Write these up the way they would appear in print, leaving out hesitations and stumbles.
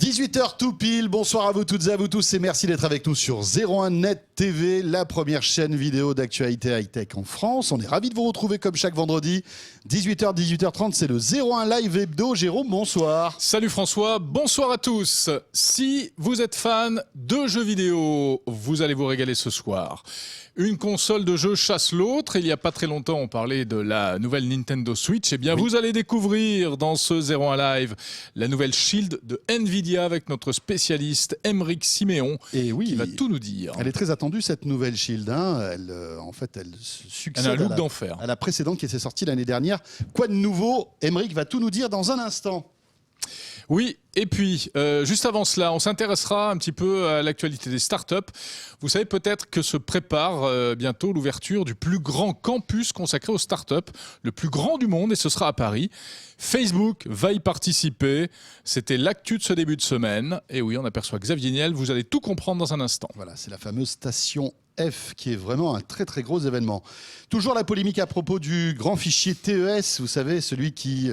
18h tout pile, bonsoir à vous toutes et à vous tous et merci d'être avec nous sur 01net TV, la première chaîne vidéo d'actualité high-tech en France. On est ravis de vous retrouver comme chaque vendredi, 18h, 18h30, c'est le 01 Live Hebdo. Jérôme, bonsoir. Salut François, bonsoir à tous. Si vous êtes fan de jeux vidéo, vous allez vous régaler ce soir. Une console de jeu chasse l'autre. Il n'y a pas très longtemps, on parlait de la nouvelle Nintendo Switch. Eh bien, oui. Vous allez découvrir dans ce 01 Live la nouvelle Shield de Nvidia avec notre spécialiste Aymeric Siméon qui va tout nous dire. Elle est très attendue cette nouvelle Shield. Elle succède elle a un look d'enfer. À la précédente qui s'est sortie l'année dernière. Quoi de nouveau? Aymeric va tout nous dire dans un instant. Oui, et puis, juste avant cela, on s'intéressera un petit peu à l'actualité des startups. Vous savez peut-être que se prépare bientôt l'ouverture du plus grand campus consacré aux startups, le plus grand du monde, et ce sera à Paris. Facebook va y participer. C'était l'actu de ce début de semaine. Et oui, on aperçoit Xavier Niel, vous allez tout comprendre dans un instant. Voilà, c'est la fameuse station F qui est vraiment un très très gros événement. Toujours la polémique à propos du grand fichier TES, vous savez, celui qui...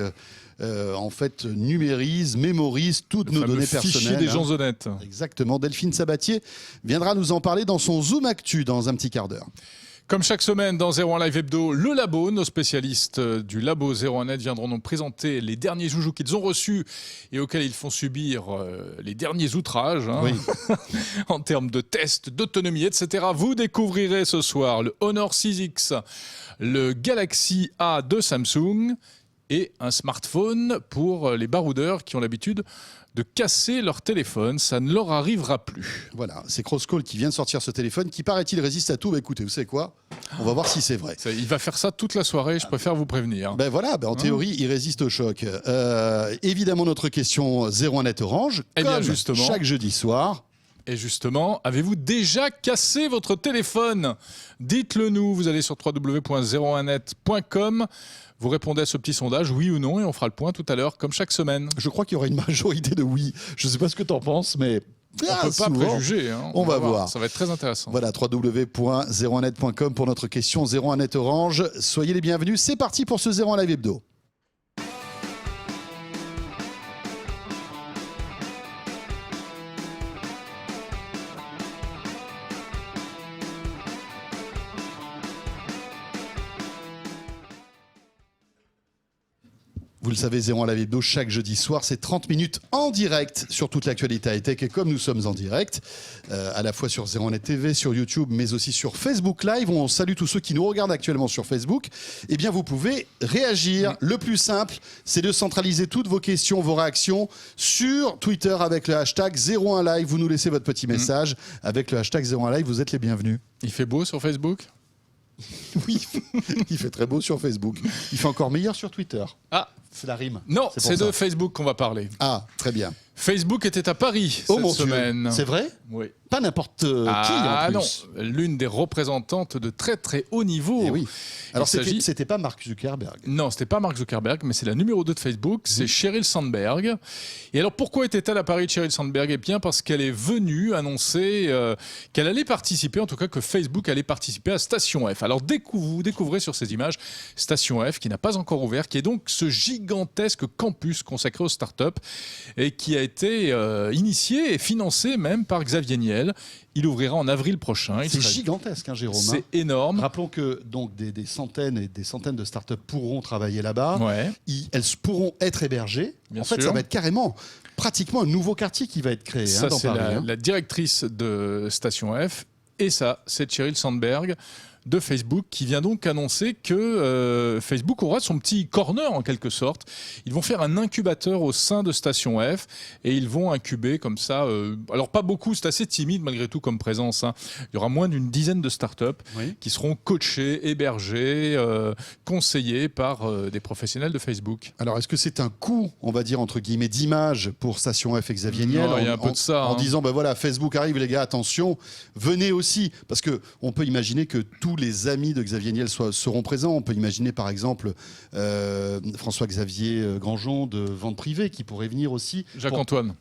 numérise, mémorise toutes nos données personnelles. Le fichier des gens honnêtes. Exactement. Delphine Sabatier viendra nous en parler dans son Zoom Actu dans un petit quart d'heure. Comme chaque semaine dans 01 Live Hebdo, le labo, nos spécialistes du labo 01net viendront nous présenter les derniers joujoux qu'ils ont reçus et auxquels ils font subir les derniers outrages en termes de tests, d'autonomie, etc. Vous découvrirez ce soir le Honor 6X, le Galaxy A de Samsung et un smartphone pour les baroudeurs qui ont l'habitude de casser leur téléphone. Ça ne leur arrivera plus. Voilà, c'est Crosscall qui vient de sortir ce téléphone qui, paraît-il, résiste à tout. Bah, écoutez, vous savez quoi? On va voir si c'est vrai. Il va faire ça toute la soirée, je préfère vous prévenir. En théorie, il résiste au choc. Évidemment, notre question 01net Orange, comme justement, chaque jeudi soir. Et justement, avez-vous déjà cassé votre téléphone? Dites-le nous, vous allez sur www.01net.com. Vous répondez à ce petit sondage, oui ou non, et on fera le point tout à l'heure, comme chaque semaine. Je crois qu'il y aura une majorité de oui. Je ne sais pas ce que tu en penses, mais... On ne peut pas préjuger. On va voir. Ça va être très intéressant. Voilà, www.01net.com pour notre question 01net Orange. Soyez les bienvenus. C'est parti pour ce 01 Live Hebdo. Vous le savez, 01 Live Hebdo, chaque jeudi soir, c'est 30 minutes en direct sur toute l'actualité high-tech. Et comme nous sommes en direct, à la fois sur 01net TV, sur YouTube, mais aussi sur Facebook Live, on salue tous ceux qui nous regardent actuellement sur Facebook. Eh bien, vous pouvez réagir. Le plus simple, c'est de centraliser toutes vos questions, vos réactions sur Twitter avec le hashtag 01 Live. Vous nous laissez votre petit message avec le hashtag 01 Live. Vous êtes les bienvenus. Il fait beau sur Facebook? Oui, il fait très beau sur Facebook. Il fait encore meilleur sur Twitter. Ah, c'est la rime. Non, c'est de Facebook qu'on va parler. Ah, très bien. Facebook était à Paris cette semaine. C'est vrai? Oui. Pas n'importe qui en plus. Non, l'une des représentantes de très très haut niveau. Et oui. Alors c'était pas Mark Zuckerberg. Non, c'était pas Mark Zuckerberg, mais c'est la numéro 2 de Facebook, c'est Sheryl Sandberg. Et alors pourquoi était-elle à Paris, Sheryl Sandberg? Eh bien parce qu'elle est venue annoncer qu'elle allait participer, en tout cas que Facebook allait participer à Station F. Alors vous découvrez sur ces images Station F qui n'a pas encore ouvert, qui est donc ce gigantesque campus consacré aux startups et qui a été initié et financé même par Xavier Niel. Il ouvrira en avril prochain. C'est gigantesque, hein, Jérôme. C'est énorme. Rappelons que donc des centaines et des centaines de startups pourront travailler là-bas. Ouais. Elles pourront être hébergées. Bien fait, sûr. Ça va être carrément, pratiquement un nouveau quartier qui va être créé. Ça, dans c'est Paris, la directrice de Station F. Et ça, c'est Sheryl Sandberg de Facebook qui vient donc annoncer que Facebook aura son petit corner en quelque sorte. Ils vont faire un incubateur au sein de Station F et ils vont incuber comme ça. Alors pas beaucoup, c'est assez timide malgré tout comme présence. Hein. Il y aura moins d'une dizaine de startups qui seront coachées, hébergées, conseillées par des professionnels de Facebook. Alors est-ce que c'est un coup, on va dire entre guillemets, d'image pour Station F et Xavier Niel? Il y a un peu de ça. En disant, voilà, Facebook arrive les gars, attention, venez aussi. Parce qu'on peut imaginer que tous tous les amis de Xavier Niel seront présents. On peut imaginer par exemple François-Xavier Grandjean de Vente Privée qui pourrait venir aussi. Jacques-Antoine,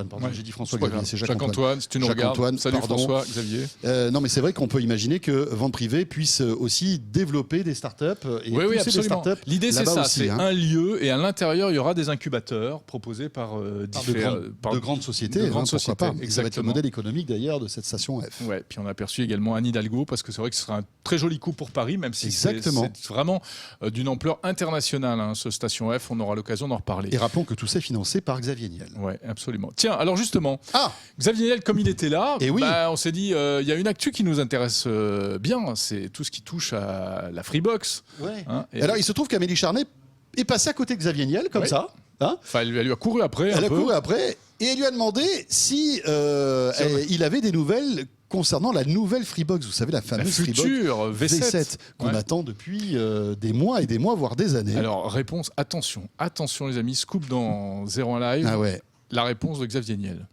pardon, ouais. j'ai dit François-Xavier, c'est Jacques-Antoine. Jacques-Antoine, si tu nous regardes. Jacques-Antoine, Salut pardon. François-Xavier. Non, mais c'est vrai qu'on peut imaginer que Vente Privée puisse aussi développer des startups et Oui, pousser des absolument. startups. L'idée, c'est là-bas ça, aussi, c'est hein. un lieu et à l'intérieur, il y aura des incubateurs proposés par de grandes sociétés, de grandes pourquoi sociétés, pas. Ça va être le exactement. modèle économique d'ailleurs de cette station F. Ouais, puis on a aperçu également Anne Hidalgo parce que c'est vrai que ce sera un très joli coup pour Paris, même si Exactement. c'est vraiment d'une ampleur internationale, hein, ce Station F. On aura l'occasion d'en reparler. Et rappelons que tout ça est financé par Xavier Niel. Ouais, absolument. Tiens, alors justement, Ah, Xavier Niel, comme il était là, Eh oui. on s'est dit, il y a une actu qui nous intéresse bien, c'est tout ce qui touche à la Freebox. ouais. Hein, et- Alors il se trouve qu'Amélie Charnet est passée à côté de Xavier Niel comme Ouais. ça. Hein, Enfin, elle lui a couru après un elle a peu. couru après et elle lui a demandé si vrai. il avait des nouvelles concernant la nouvelle Freebox. Vous savez, la La fameuse Freebox future V7. qu'on Ouais. attend depuis des mois et des mois, voire des années. Alors, réponse, attention les amis, scoop dans 01 Live, Ah ouais. la réponse de Xavier Niel.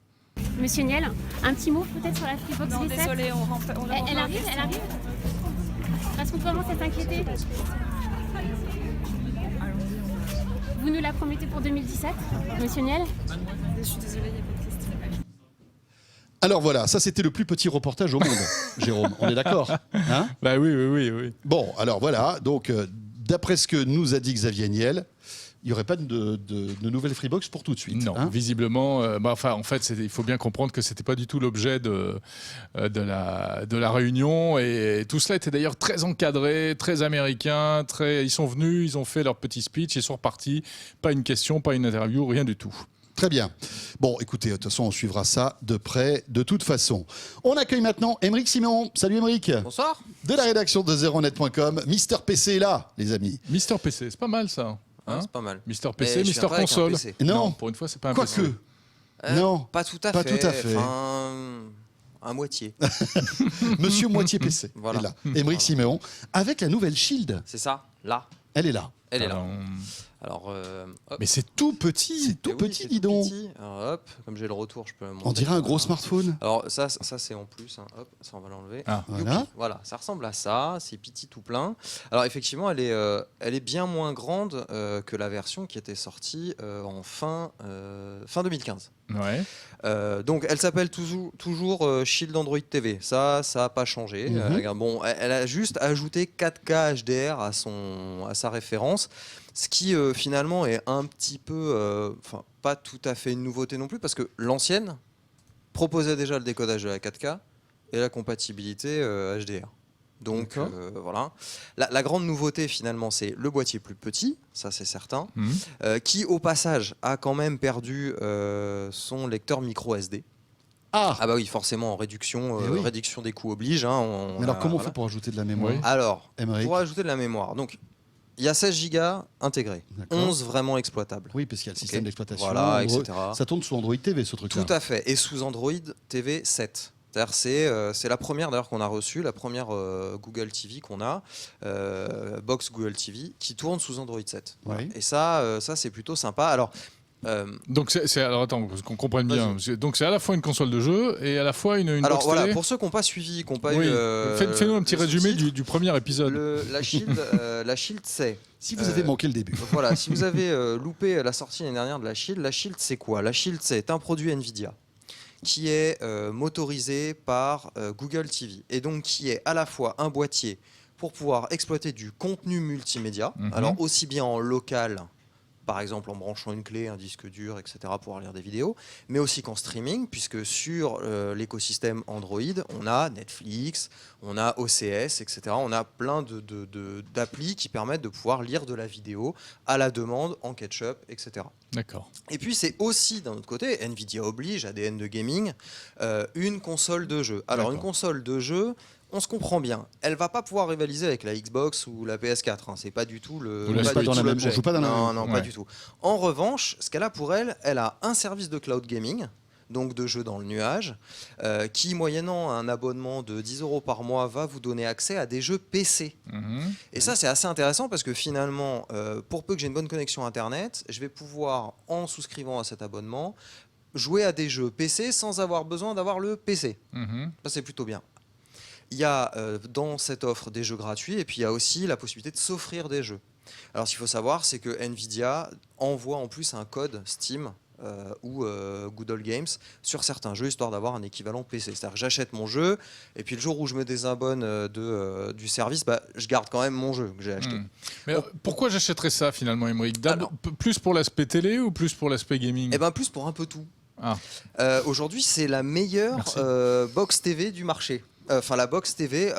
Monsieur Niel, un petit mot peut-être sur la Freebox Non, V7. désolé, on Elle arrive. Parce qu'on commence à s'inquiéter. Vous nous la promettez pour 2017, Monsieur Niel? Je suis désolée, il n'y a pas de question. Alors voilà, ça c'était le plus petit reportage au monde, Jérôme. On est d'accord, hein? Bah oui. Bon, alors voilà. Donc, d'après ce que nous a dit Xavier Niel, il n'y aurait pas de nouvelle Freebox pour tout de suite. Non, hein. visiblement, en fait, il faut bien comprendre que c'était pas du tout l'objet de la réunion, et tout cela était d'ailleurs très encadré, très américain, ils sont venus, ils ont fait leur petit speech, ils sont repartis. Pas une question, pas une interview, rien du tout. Très bien. Bon, écoutez, de toute façon, on suivra ça de près, de toute façon. On accueille maintenant Émeric Simon. Salut Émeric. Bonsoir. De la rédaction de zeronet.com. Mister PC est là, les amis. Mister PC, c'est pas mal ça. Hein, C'est pas mal. Mister Mais PC, je Mister viendrai avec un Console. PC. Non, Pour une fois, c'est pas un quoique. PC. Non, Pas tout à pas fait. tout à fait. Enfin, à moitié. Monsieur Moitié PC Voilà. est là. Émeric Simon, avec la nouvelle Shield. C'est ça, là. Elle est là. Elle est là. Alors, Alors, hop. mais c'est tout petit. C'est tout Eh oui, petit, c'est dis tout donc. petit. Alors, hop, comme j'ai le retour, je peux montrer. On dirait un gros Voilà. smartphone. Alors ça c'est en plus, hein. Hop, ça on va l'enlever. Ah. Voilà. Youpi. Voilà, ça ressemble à ça, c'est petit tout plein. Alors effectivement, elle est bien moins grande que la version qui était sortie en fin 2015. Ouais. Donc elle s'appelle toujours Shield Android TV. Ça a pas changé. Mhm. Bon, elle a juste ajouté 4K HDR à sa référence, ce qui finalement est un petit peu, pas tout à fait une nouveauté non plus, parce que l'ancienne proposait déjà le décodage de la 4K et la compatibilité HDR. Donc D'accord. voilà. La grande nouveauté finalement, c'est le boîtier plus petit, ça c'est certain, qui au passage a quand même perdu son lecteur micro SD. Ah, Ah bah oui, forcément en réduction, Eh oui. réduction des coûts oblige. Hein, mais alors comment on voilà. fait pour ajouter de la mémoire Oui. Alors, Émeric pour ajouter de la mémoire, donc il y a 16 Go intégrés, D'accord. 11 vraiment exploitables. Oui, parce qu'il y a le système Ok. d'exploitation. Voilà, Android. etc. Ça tourne sous Android TV, ce truc-là. Tout à fait, et sous Android TV 7. C'est la première d'ailleurs qu'on a reçue, la première Google TV qu'on a, box Google TV, qui tourne sous Android 7. Voilà. Oui. Et ça c'est plutôt sympa. Alors, Donc alors attends, qu'on comprenne bien. Donc c'est à la fois une console de jeu et à la fois une alors box voilà, télé. pour ceux qui n'ont pas suivi, qui n'ont pas Oui. eu. Fais-nous un petit le résumé sous-titre, du premier épisode. la Shield, c'est. Si vous avez manqué le début. Donc voilà, si vous avez loupé la sortie l'année dernière de la Shield c'est quoi? La Shield, c'est un produit Nvidia qui est motorisé par Google TV et donc qui est à la fois un boîtier pour pouvoir exploiter du contenu multimédia, Mhm. alors aussi bien en local, par exemple en branchant une clé, un disque dur, etc. pour pouvoir lire des vidéos, mais aussi qu'en streaming, puisque sur l'écosystème Android, on a Netflix, on a OCS, etc. On a plein d'applis qui permettent de pouvoir lire de la vidéo à la demande, en catch-up, etc. D'accord. Et puis c'est aussi, d'un autre côté, Nvidia oblige, ADN de gaming, une console de jeu. Alors une D'accord. console de jeu, on se comprend bien, elle va pas pouvoir rivaliser avec la Xbox ou la PS4. Hein. C'est pas du tout le. Vous la pas jouez du pas tout dans la même- l'objet. on joue pas dans la non, même- non, Ouais. pas du tout. En revanche, ce qu'elle a pour elle, elle a un service de cloud gaming, donc de jeux dans le nuage, qui, moyennant un abonnement de 10 € par mois, va vous donner accès à des jeux PC. Mhm. Et ça, c'est assez intéressant parce que finalement, pour peu que j'ai une bonne connexion Internet, je vais pouvoir, en souscrivant à cet abonnement, jouer à des jeux PC sans avoir besoin d'avoir le PC. Mhm. Ça, c'est plutôt bien. Il y a dans cette offre des jeux gratuits et puis il y a aussi la possibilité de s'offrir des jeux. Alors, ce qu'il faut savoir, c'est que Nvidia envoie en plus un code Steam ou Good Old Games sur certains jeux, histoire d'avoir un équivalent PC. C'est-à-dire que j'achète mon jeu, et puis le jour où je me désabonne du service, je garde quand même mon jeu que j'ai acheté. Mais pourquoi j'achèterais ça finalement, Aymeric? Plus pour l'aspect télé ou plus pour l'aspect gaming? Eh ben, plus pour un peu tout. Ah. Aujourd'hui, c'est la meilleure box TV du marché. Enfin, la box TV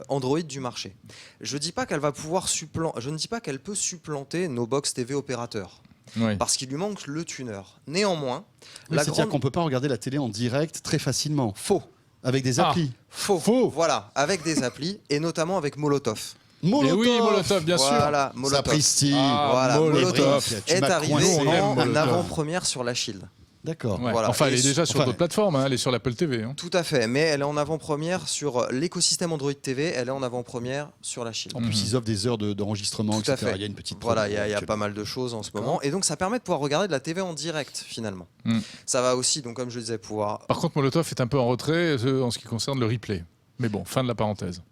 Android du marché. Je ne dis pas qu'elle peut supplanter nos box TV opérateurs. Oui. Parce qu'il lui manque le tuner. Néanmoins, c'est-à-dire qu'on ne peut pas regarder la télé en direct très facilement. Faux. Avec des applis. Faux. Voilà, avec des applis et notamment avec Molotov. Molotov. Et oui, Molotov, bien sûr. Voilà, Molotov. Sapristi. Voilà, Molotov Tu est m'as arrivé coincé. en avant-première sur la Shield. D'accord. Ouais. Voilà. Enfin, elle est déjà sur enfin, d'autres plateformes, hein. Elle est sur l'Apple TV. Hein. Tout à fait, mais elle est en avant-première sur l'écosystème Android TV, elle est en avant-première sur la Shield. En plus, ils offrent des heures d'enregistrement, Tout à etc. fait. Il y a une petite Voilà, il y a promo. pas mal de choses en ce moment. Et donc, ça permet de pouvoir regarder de la TV en direct, finalement. Ça va aussi, donc, comme je le disais, pouvoir... Par contre, Molotov est un peu en retrait en ce qui concerne le replay. Mais bon, fin de la parenthèse.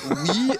Oui,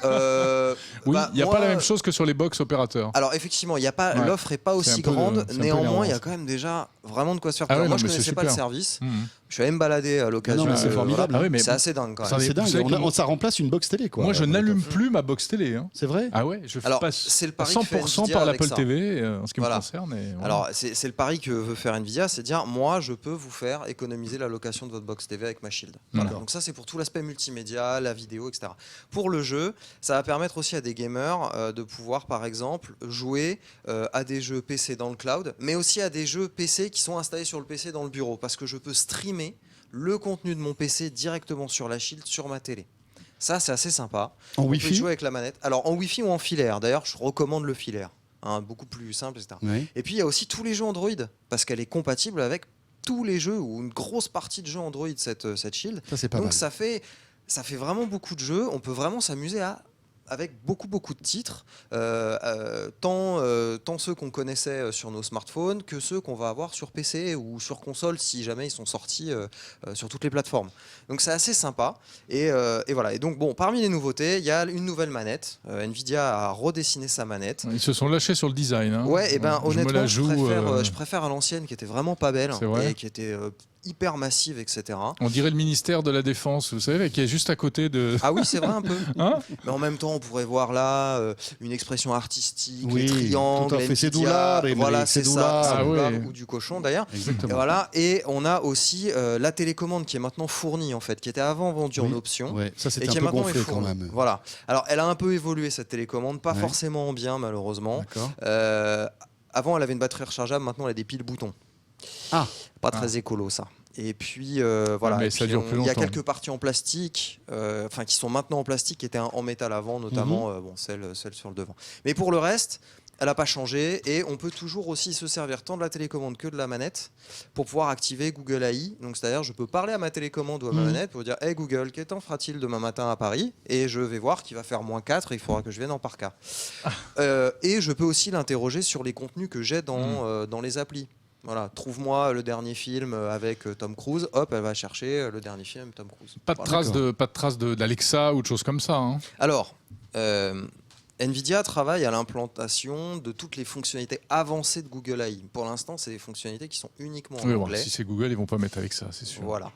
oui, il n'y a pas la même chose que sur les box opérateurs. Alors effectivement, il y a pas, l'offre n'est pas aussi grande. Néanmoins, il y a quand même déjà vraiment de quoi se faire plaisir. Moi, je ne connaissais pas le service. Je suis allé me balader à l'occasion. C'est formidable. C'est assez dingue quand même. C'est dingue. Ça remplace une box télé, quoi. Moi, je n'allume plus ma box télé. Hein. C'est vrai? Ah ouais, je passe c'est le pari 100% par l'Apple TV en ce qui me concerne. Alors, c'est le pari que veut faire Nvidia, c'est dire, moi, je peux vous faire économiser la location de votre box TV avec ma Shield. Donc ça, c'est pour tout l'aspect multimédia, la vidéo, etc. Pour le jeu, ça va permettre aussi à des gamers de pouvoir, par exemple, jouer à des jeux PC dans le cloud, mais aussi à des jeux PC qui sont installés sur le PC dans le bureau, parce que je peux streamer le contenu de mon PC directement sur la Shield, sur ma télé. Ça, c'est assez sympa. En On Wi-Fi peut jouer avec la manette. Alors, en Wi-Fi ou en filaire. D'ailleurs, je recommande le filaire. Beaucoup plus simple, etc. Oui. Et puis, il y a aussi tous les jeux Android, parce qu'elle est compatible avec tous les jeux, ou une grosse partie de jeux Android, cette Shield. Ça, c'est pas Donc, mal. ça fait vraiment beaucoup de jeux. On peut vraiment s'amuser avec beaucoup de titres, tant ceux qu'on connaissait sur nos smartphones que ceux qu'on va avoir sur PC ou sur console si jamais ils sont sortis sur toutes les plateformes. Donc c'est assez sympa. Et voilà. Et donc bon, parmi les nouveautés, il y a une nouvelle manette. Nvidia a redessiné sa manette. Ils se sont lâchés sur le design. Hein. Ouais, et ben honnêtement, je préfère à l'ancienne qui était vraiment pas belle et qui était hyper massive, etc. On dirait le ministère de la Défense, vous savez, qui est juste à côté de... Ah oui, c'est vrai un peu. Hein? Mais en même temps, on pourrait voir là une expression artistique, oui, les triangles, tout à fait. Nvidia, C'est doulard, voilà, c'est ça, Ah, doulard, oui. ou du cochon d'ailleurs. Exactement. Et voilà, et on a aussi la télécommande qui est maintenant fournie en fait, qui était avant vendue en option. Ouais, ça Et c'était qui un est peu maintenant gonflé quand fournie. même. Voilà. Alors, elle a un peu évolué cette télécommande, pas Ouais. forcément en bien malheureusement. D'accord. Avant, elle avait une batterie rechargeable, maintenant elle a des piles boutons. Ah. Pas très écolo ça. Et puis voilà, mais et ça puis, dure plus il y a longtemps. quelques parties en plastique, qui sont maintenant en plastique, qui étaient en métal avant, notamment celle sur le devant. Mais pour le reste, elle n'a pas changé et on peut toujours aussi se servir tant de la télécommande que de la manette pour pouvoir activer Google AI. Donc c'est-à-dire, je peux parler à ma télécommande ou à ma manette pour dire Hey Google, qu'est-ce fera-t-il demain matin à Paris? Et je vais voir qu'il va faire -4 et il faudra que je vienne en par cas. Et je peux aussi l'interroger sur les contenus que j'ai dans les applis. Voilà, trouve-moi le dernier film avec Tom Cruise. Hop, elle va chercher le dernier film Tom Cruise. Pas de traces d'Alexa ou de choses comme ça. Hein. Alors, Nvidia travaille à l'implantation de toutes les fonctionnalités avancées de Google AI. Pour l'instant, c'est des fonctionnalités qui sont uniquement en anglais. Si c'est Google, ils vont pas mettre avec ça, c'est sûr. Voilà.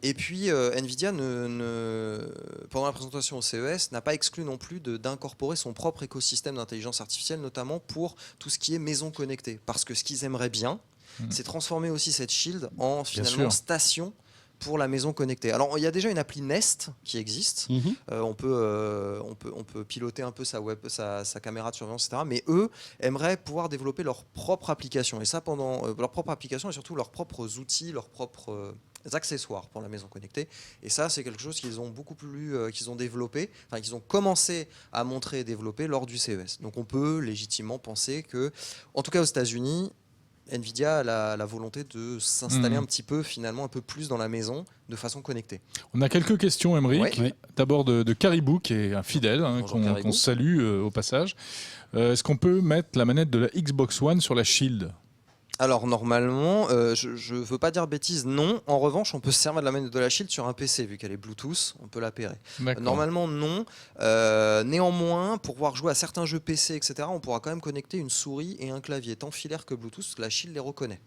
Et puis, Nvidia, pendant la présentation au CES, n'a pas exclu non plus d'incorporer son propre écosystème d'intelligence artificielle, notamment pour tout ce qui est maison connectée. Parce que ce qu'ils aimeraient bien, c'est transformer aussi cette Shield en finalement station pour la maison connectée. Alors, il y a déjà une appli Nest qui existe. On peut piloter un peu sa caméra de surveillance, etc. Mais eux aimeraient pouvoir développer leur propre application. Et ça, pendant leur propre application et surtout leurs propres outils, leurs propres accessoires pour la maison connectée. Et ça, c'est quelque chose qu'ils ont beaucoup plus, qu'ils ont développé, enfin qu'ils ont commencé à montrer et développer lors du CES. Donc, on peut légitimement penser que, en tout cas aux États-Unis, Nvidia a la volonté de s'installer un petit peu, finalement, un peu plus dans la maison, de façon connectée. On a quelques questions, Aymeric. Oui. D'abord de Caribou, qui est un fidèle, qu'on salue au passage. Est-ce qu'on peut mettre la manette de la Xbox One sur la Shield ? Alors normalement, je ne veux pas dire bêtise, non. En revanche, on peut se servir de la manette de la Shield sur un PC, vu qu'elle est Bluetooth, on peut la pairer. Normalement, non. Néanmoins, pour pouvoir jouer à certains jeux PC, etc., on pourra quand même connecter une souris et un clavier, tant filaire que Bluetooth, parce que la Shield les reconnaît.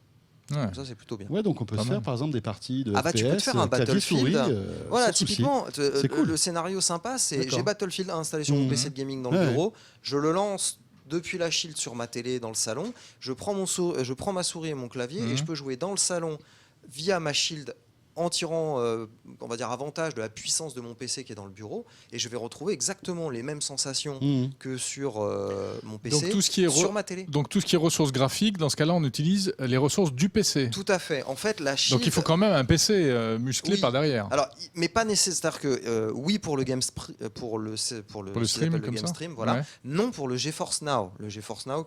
Ouais. Donc ça, c'est plutôt bien. Ouais, donc on peut se faire par exemple des parties de FPS, tu peux te faire un clavier, souris, Battlefield. Voilà, sans souci. typiquement, C'est cool. le scénario sympa, c'est D'accord. j'ai Battlefield installé sur mon PC de gaming dans le bureau, je le lance depuis la Shield sur ma télé dans le salon, je prends ma souris et mon clavier et je peux jouer dans le salon via ma Shield en tirant, on va dire, avantage de la puissance de mon PC qui est dans le bureau, et je vais retrouver exactement les mêmes sensations que sur mon PC, Donc, tout ce qui est sur ma télé. Donc tout ce qui est ressources graphiques, dans ce cas-là, on utilise les ressources du PC. Tout à fait. En fait, la Shield... Donc il faut quand même un PC musclé Oui. par derrière. Alors, mais pas nécessaire que oui pour le pour le stream, comme ça. stream, voilà. Ouais. Non pour le GeForce Now,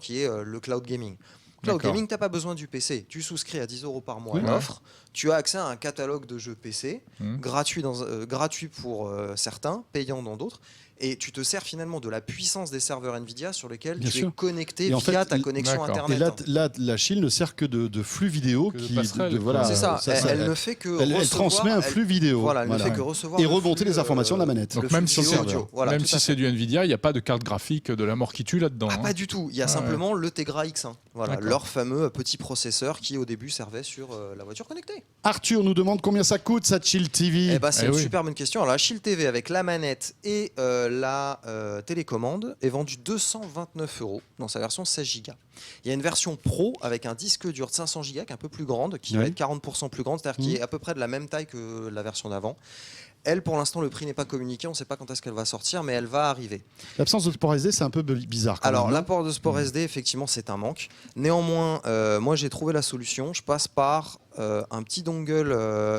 qui est le cloud gaming. Cloud D'accord. gaming, t'as pas besoin du PC. Tu souscris à 10 € par mois à Oui. l'offre. Tu as accès à un catalogue de jeux PC Mmh. gratuit pour certains, payant dans d'autres. Et tu te sers finalement de la puissance des serveurs Nvidia sur lesquels Bien tu sûr. es connecté Et en via fait, ta connexion d'accord. Internet. Et là, la Shield ne sert que de flux vidéo Que de qui passerelle, voilà, quoi. C'est ça. Elle ne fait que elle transmet un flux vidéo. Voilà, elle Voilà. ne fait que recevoir Et le remonter flux, les informations de la manette. Donc le même flux si vidéo c'est audio. Voilà, même tout si à c'est fait. du Nvidia, il n'y a pas de carte graphique de la mort qui tue là-dedans. Ah, hein. pas du tout. Il y a simplement le Tegra X1. Voilà, D'accord. leur fameux petit processeur qui au début servait sur la voiture connectée. Arthur nous demande combien ça coûte cette Shield TV. Eh ben, c'est Eh une oui. super bonne question. Alors, la Shield TV avec la manette et la télécommande est vendue 229 € dans sa version 16 Go. Il y a une version Pro avec un disque dur de 500 Go qui est un peu plus grande, qui va Oui. être 40% plus grande, c'est-à-dire qui est à peu près de la même taille que la version d'avant. Elle, pour l'instant, le prix n'est pas communiqué. On ne sait pas quand est-ce qu'elle va sortir, mais elle va arriver. L'absence de port SD, c'est un peu bizarre. Quand Alors, même, non l'apport de sport SD, effectivement, c'est un manque. Néanmoins, moi, j'ai trouvé la solution. Je passe par un petit dongle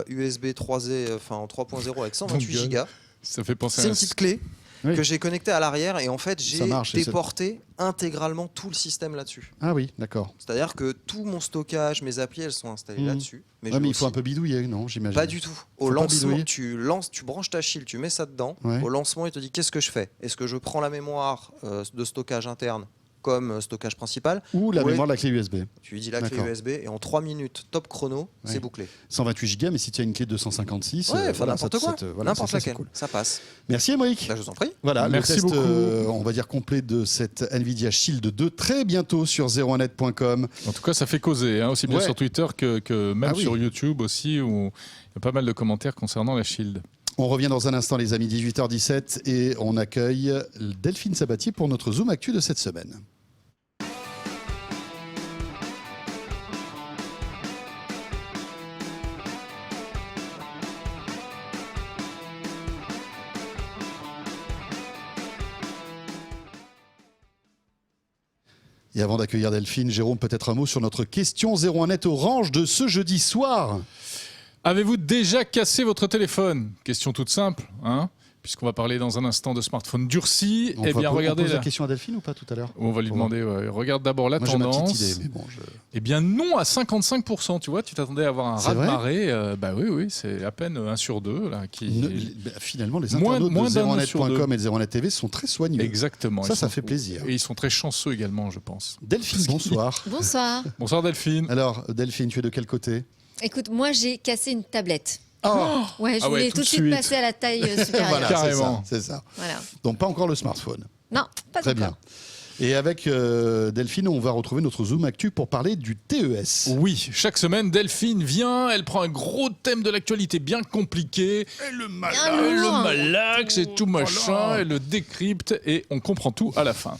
USB 3Z, en 3.0 avec 128 Dongle. Go. Ça fait penser C'est à une petite clé Oui. que j'ai connectée à l'arrière et en fait, j'ai Ça marche, déporté intégralement tout le système là-dessus. Ah oui, d'accord. C'est-à-dire que tout mon stockage, mes applis, elles sont installées là-dessus. Mais, Ouais, je mais vais il faut aussi- un peu bidouiller, non, j'imagine. Pas du tout. Au Faut pas lancement, bidouiller. tu branches ta Shield, tu mets ça dedans. Ouais. Au lancement, il te dit qu'est-ce que je fais. Est-ce que je prends la mémoire de stockage interne comme stockage principal Ou la Ouais. mémoire de la clé USB. Tu lui dis la clé D'accord. USB et en 3 minutes, top chrono, Ouais. c'est bouclé. 128 Go, mais si tu as une clé de 256, Ouais, voilà, n'importe quoi. ça, N'importe c'est laquelle. cool. Ça passe. Merci Émeric. Là, je vous en prie. Voilà, Merci le test, beaucoup. on va dire complet de cette Nvidia Shield 2 très bientôt sur 01net.com. En tout cas, ça fait causer, hein, aussi bien Ouais. sur Twitter que même Ah oui. sur YouTube aussi, où il y a pas mal de commentaires concernant la Shield. On revient dans un instant, les amis, 18h17, et on accueille Delphine Sabatier pour notre Zoom Actu de cette semaine. Et avant d'accueillir Delphine, Jérôme, peut-être un mot sur notre question 01net Orange de ce jeudi soir. Avez-vous déjà cassé votre téléphone? Question toute simple, hein, puisqu'on va parler dans un instant de smartphone durci. On Eh va bien, on regardez pose là. la question à Delphine ou pas tout à l'heure? On va lui Pour demander. Ouais. Regarde d'abord la Moi j'ai ma tendance. petite idée, mais bon, Eh bien, non à 55%. Tu vois, tu t'attendais à avoir un C'est raz de vrai marée. Bah oui, c'est à peine 1 sur 2 là qui. finalement, les Moins- internautes moins de d'un sur 01net.com et de 01net TV sont très soigneux. Exactement. Ça, Ils ça sont- fait plaisir. Et ils sont très chanceux également, je pense. Delphine, bonsoir. Bonsoir. Bonsoir Delphine. Alors, Delphine, tu es de quel côté? Écoute, moi j'ai cassé une tablette. Oh, Ouais, je Ah ouais, voulais tout tout de de suite suite. passer à la taille supérieure. voilà, Carrément. c'est ça. Voilà. Donc, pas encore le smartphone. Non, pas Très encore. bien. Et avec Delphine, on va retrouver notre Zoom Actu pour parler du TES. Oui, chaque semaine, Delphine vient, elle prend un gros thème de l'actualité bien compliqué, Et le Bien elle lourd. le malaxe et tout machin, elle le décrypte et on comprend tout à la fin.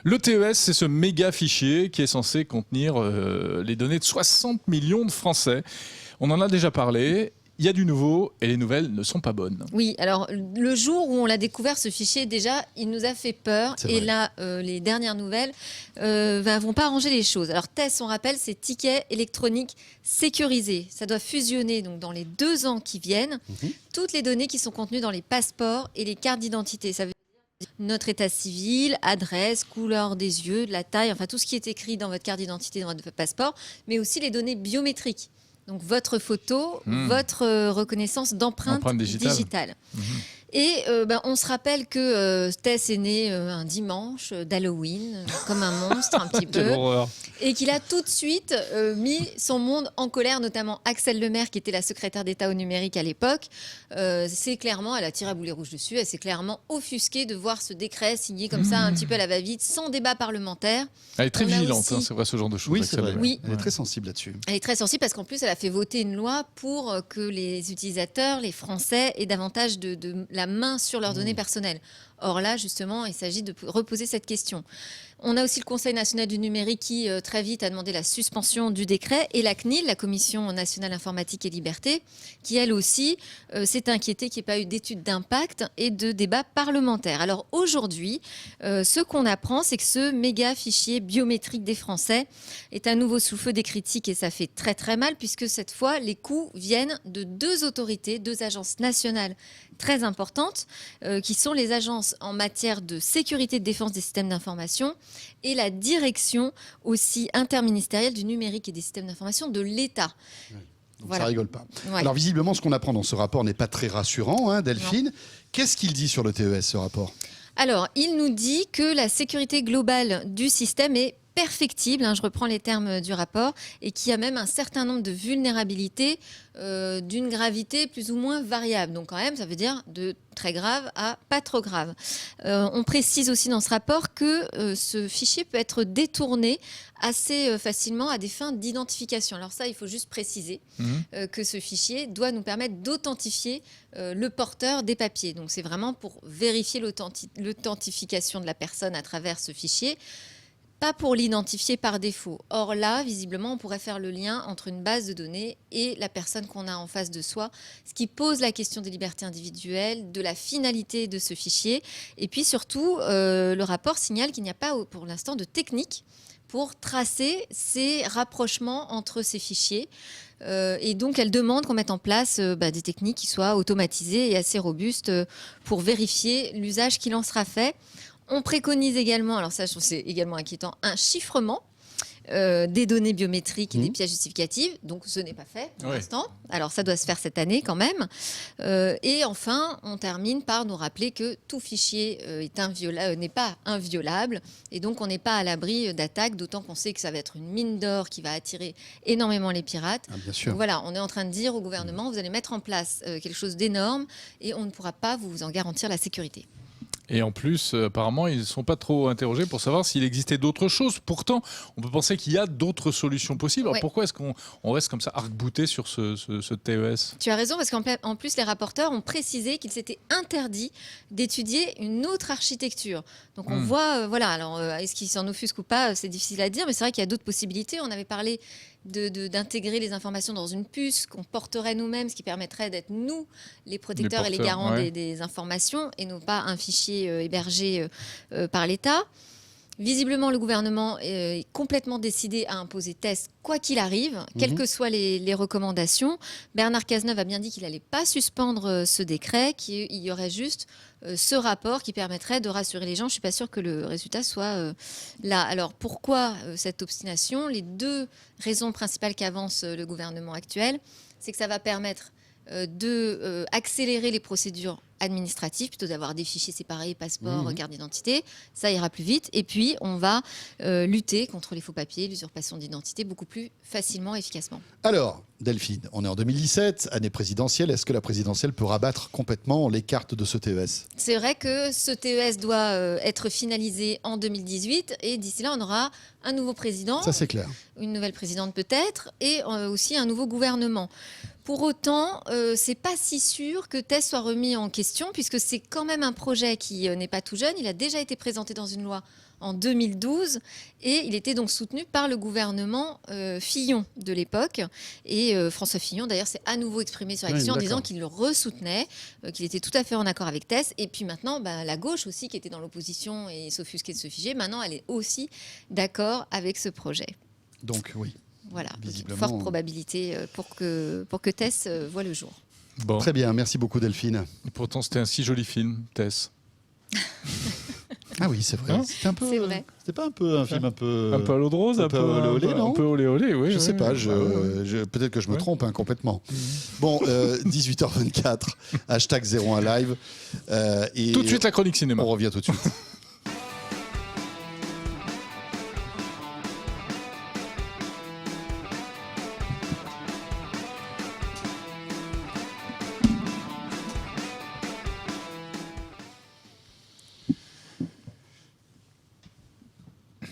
Le TES, c'est ce méga fichier qui est censé contenir les données de 60 millions de Français. On en a déjà parlé. Il y a du nouveau et les nouvelles ne sont pas bonnes. Oui, alors le jour où on l'a découvert, ce fichier, déjà, il nous a fait peur. C'est Et vrai. là, les dernières nouvelles vont pas arranger les choses. Alors, TES, on rappelle, c'est ticket électronique sécurisé. Ça doit fusionner donc, dans les 2 ans qui viennent toutes les données qui sont contenues dans les passeports et les cartes d'identité. Ça veut dire notre état civil, adresse, couleur des yeux, de la taille, enfin tout ce qui est écrit dans votre carte d'identité, dans votre passeport, mais aussi les données biométriques. Donc votre photo, votre reconnaissance d'empreinte Empreinte digitale. digitale. Et on se rappelle que Tess est né un dimanche d'Halloween, comme un monstre un petit Quelle peu, horreur. et qu'il a tout de suite mis son monde en colère, notamment Axel Lemaire, qui était la secrétaire d'État au numérique à l'époque. Elle a tiré à boulet rouge dessus, elle s'est clairement offusquée de voir ce décret signé comme ça, un petit peu à la va-vite, sans débat parlementaire. Elle est très On a vigilante, aussi- hein, c'est vrai, ce genre de choses. Oui, c'est vrai. Oui. Elle est très sensible là-dessus. Elle est très sensible parce qu'en plus, elle a fait voter une loi pour que les utilisateurs, les Français, aient davantage de la main sur leurs données personnelles. Or là, justement, il s'agit de reposer cette question. On a aussi le Conseil national du numérique qui, très vite, a demandé la suspension du décret, et la CNIL, la Commission nationale informatique et liberté, qui, elle aussi, s'est inquiétée qu'il n'y ait pas eu d'études d'impact et de débat parlementaire. Alors aujourd'hui, ce qu'on apprend, c'est que ce méga fichier biométrique des Français est à nouveau sous le feu des critiques, et ça fait très très mal, puisque cette fois, les coûts viennent de deux autorités, deux agences nationales très importantes, qui sont les agences en matière de sécurité de défense des systèmes d'information et la direction aussi interministérielle du numérique et des systèmes d'information de l'État. Donc Voilà. ça rigole pas. Ouais. Alors visiblement, ce qu'on apprend dans ce rapport n'est pas très rassurant, hein, Delphine. Qu'est-ce qu'il dit sur le TES, ce rapport? Alors, il nous dit que la sécurité globale du système est perfectible, je reprends les termes du rapport, et qu'il y a même un certain nombre de vulnérabilités d'une gravité plus ou moins variable. Donc quand même, ça veut dire de très grave à pas trop grave. On précise aussi dans ce rapport que ce fichier peut être détourné assez facilement à des fins d'identification. Alors ça, il faut juste préciser que ce fichier doit nous permettre d'authentifier le porteur des papiers. Donc c'est vraiment pour vérifier l'authentification de la personne à travers ce fichier, pas pour l'identifier par défaut. Or là, visiblement, on pourrait faire le lien entre une base de données et la personne qu'on a en face de soi, ce qui pose la question des libertés individuelles, de la finalité de ce fichier. Et puis surtout, le rapport signale qu'il n'y a pas pour l'instant de technique pour tracer ces rapprochements entre ces fichiers. Et donc, elle demande qu'on mette en place des techniques qui soient automatisées et assez robustes pour vérifier l'usage qui en sera fait. On préconise également, alors ça je trouve c'est également inquiétant, un chiffrement des données biométriques et des pièces justificatives. Donc ce n'est pas fait pour l'instant. Alors ça doit se faire cette année quand même. Et enfin, on termine par nous rappeler que tout fichier n'est pas inviolable. Et donc on n'est pas à l'abri d'attaques, d'autant qu'on sait que ça va être une mine d'or qui va attirer énormément les pirates. Ah, bien sûr. Donc voilà, on est en train de dire au gouvernement, vous allez mettre en place quelque chose d'énorme et on ne pourra pas vous en garantir la sécurité. Et en plus, apparemment, ils ne sont pas trop interrogés pour savoir s'il existait d'autres choses. Pourtant, on peut penser qu'il y a d'autres solutions possibles. Alors pourquoi est-ce qu'on reste comme ça arc-bouté sur ce TES? Tu as raison, parce qu'en plus, les rapporteurs ont précisé qu'il s'était interdit d'étudier une autre architecture. Donc on voit, alors est-ce qu'ils s'en offusquent ou pas, c'est difficile à dire, mais c'est vrai qu'il y a d'autres possibilités. On avait parlé d'intégrer les informations dans une puce qu'on porterait nous-mêmes, ce qui permettrait d'être nous les protecteurs et les garants des informations, et non pas un fichier hébergé par l'État. Visiblement, le gouvernement est complètement décidé à imposer TES quoi qu'il arrive, quelles que soient les recommandations. Bernard Cazeneuve a bien dit qu'il n'allait pas suspendre ce décret, qu'il y aurait juste ce rapport qui permettrait de rassurer les gens. Je ne suis pas sûre que le résultat soit là. Alors pourquoi cette obstination? Les deux raisons principales qu'avance le gouvernement actuel, c'est que ça va permettre d'accélérer les procédures administratives, plutôt d'avoir des fichiers séparés, passeport, carte d'identité, ça ira plus vite. Et puis, on va lutter contre les faux papiers, l'usurpation d'identité beaucoup plus facilement et efficacement. Alors, Delphine, on est en 2017, année présidentielle. Est-ce que la présidentielle peut rabattre complètement les cartes de ce TES? C'est vrai que ce TES doit être finalisé en 2018 et d'ici là, on aura un nouveau président. Ça, c'est clair. Une nouvelle présidente peut-être et aussi un nouveau gouvernement. Pour autant, c'est pas si sûr que TES soit remis en question, puisque c'est quand même un projet qui n'est pas tout jeune. Il a déjà été présenté dans une loi en 2012 et il était donc soutenu par le gouvernement Fillon de l'époque. Et François Fillon, d'ailleurs, s'est à nouveau exprimé sur la question en disant qu'il le ressoutenait, qu'il était tout à fait en accord avec TES. Et puis maintenant, la gauche aussi, qui était dans l'opposition et s'offusquait de ce fichier, maintenant, elle est aussi d'accord avec ce projet. Donc, oui. Voilà, Visiblement, forte probabilité pour que TES voit le jour. Bon. Très bien, merci beaucoup Delphine. Et pourtant, c'était un si joli film, Tess. Ah oui, c'est vrai. Hein C'était un peu. C'est vrai. C'était pas un peu un film un peu. Un peu à l'eau de rose, un peu olé olé, non un peu olé olé, oui. Je sais pas, Bah ouais. peut-être que je me Ouais. trompe complètement. Bon, 18h24, hashtag 01 live. Et Tout de suite la chronique cinéma. on revient tout de suite.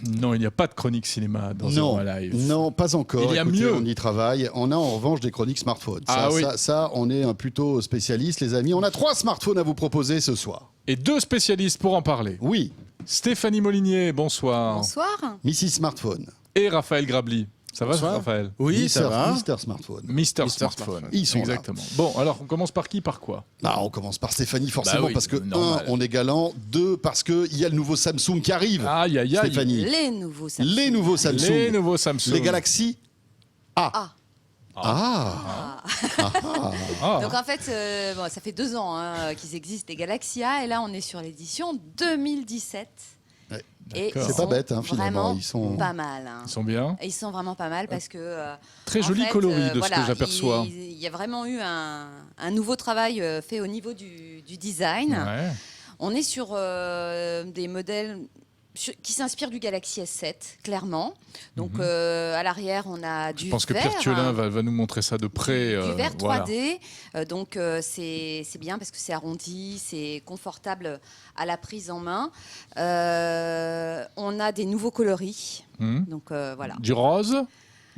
Non, il n'y a pas de chronique cinéma dans Non, 01 Live. non, pas encore. Il y a Écoutez, mieux. on y travaille. On a en revanche des chroniques smartphones. Ah oui. Ça, on est un plutôt spécialiste, les amis. On a 3 smartphones à vous proposer ce soir. Et 2 spécialistes pour en parler. Oui, Stéphanie Molinier, bonsoir. Bonsoir. Mrs. Smartphone. Et Raphaël Grabli. Ça va, Bonsoir. Raphaël? Oui, ça va. Mister Smartphone. Mister Smartphone. Ils sont là. Exactement. Bon, alors on commence par qui, par quoi? Ah, on commence par Stéphanie, forcément, Bah oui, parce que, normal. 1, on est galant. 2, parce qu'il y a le nouveau Samsung qui arrive. Aïe, aïe, aïe. Stéphanie. Les nouveaux Samsung. Les nouveaux Samsung. Les nouveaux Samsung. Les Galaxy A. Ah. Ah. Ah. Donc en fait, bon, ça fait 2 ans qu'ils existent, les Galaxy A, et là on est sur l'édition 2017. Ouais. Et D'accord. ils C'est pas sont bête, hein, finalement. Vraiment Ils sont- pas mal. Ils sont bien. Et ils sont vraiment pas mal parce que Très en joli fait, coloris de voilà, ce que j'aperçois. Il y a vraiment eu un nouveau travail fait au niveau du design. Ouais. On est sur des modèles qui s'inspirent du Galaxy S7, clairement. Donc à l'arrière, on a du Je pense que vert, Pierre Thiolin va nous montrer ça de près. du vert 3D. Voilà. Donc c'est bien parce que c'est arrondi, c'est confortable à la prise en main. On a des nouveaux coloris. Donc voilà. Du rose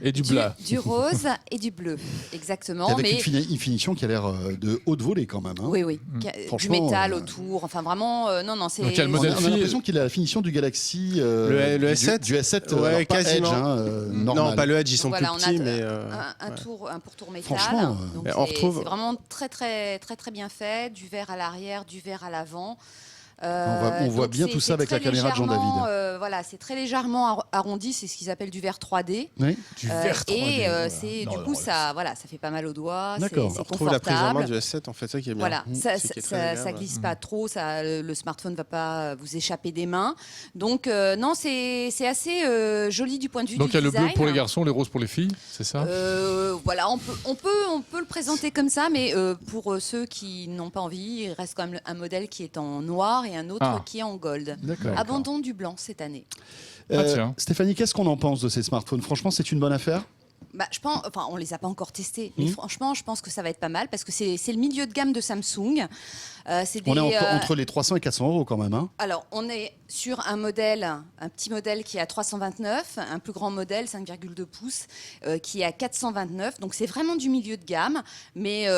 et du bleu. Du rose et du bleu, exactement. Avec Mais une finition qui a l'air de haute volée quand même. Hein. oui, oui. Du Franchement, métal autour. Enfin vraiment, non, c'est. Donc, il y a le On modèle a l'impression qu'il a la finition du Galaxy. Le S7 Du S7, Ouais, alors pas quasiment. Edge, hein, normal. Non, pas le Edge, ils sont Voilà, plus on a petits, mais. un pourtour métal. Franchement, Donc mais on c'est retrouve- c'est vraiment très bien fait. Du vert à l'arrière, du vert à l'avant. On voit donc bien c'est- tout ça c'est avec la très caméra de Jean-David. légèrement, voilà, c'est très légèrement arrondi. C'est ce qu'ils appellent du vert 3D. Oui. Du vert 3D. Et voilà. c'est Non, du non, coup voilà. ça fait pas mal aux doigts. D'accord. C'est On retrouve la prise en main confortable. du S7, en fait, ça qui est bien. Voilà, ça, C'est qui est très ça, agréable. ça glisse pas trop, le smartphone va pas vous échapper des mains. Donc non, c'est assez joli du point de vue Donc du il y a le design. bleu pour les garçons, les roses pour les filles, c'est ça? Voilà, on peut le présenter comme ça, mais pour ceux qui n'ont pas envie, il reste quand même un modèle qui est en noir et un autre qui est en gold. D'accord. Abandon du blanc cette année. tiens. Stéphanie, qu'est-ce qu'on en pense de ces smartphones? Franchement, c'est une bonne affaire? Bah, je pense, enfin, on les a pas encore testés, mais franchement, je pense que ça va être pas mal parce que c'est le milieu de gamme de Samsung. C'est On est des, entre les 300 et 400 euros quand même. Hein. Alors, on est sur un petit modèle qui est à 329, un plus grand modèle, 5,2 pouces, qui est à 429. Donc, c'est vraiment du milieu de gamme, mais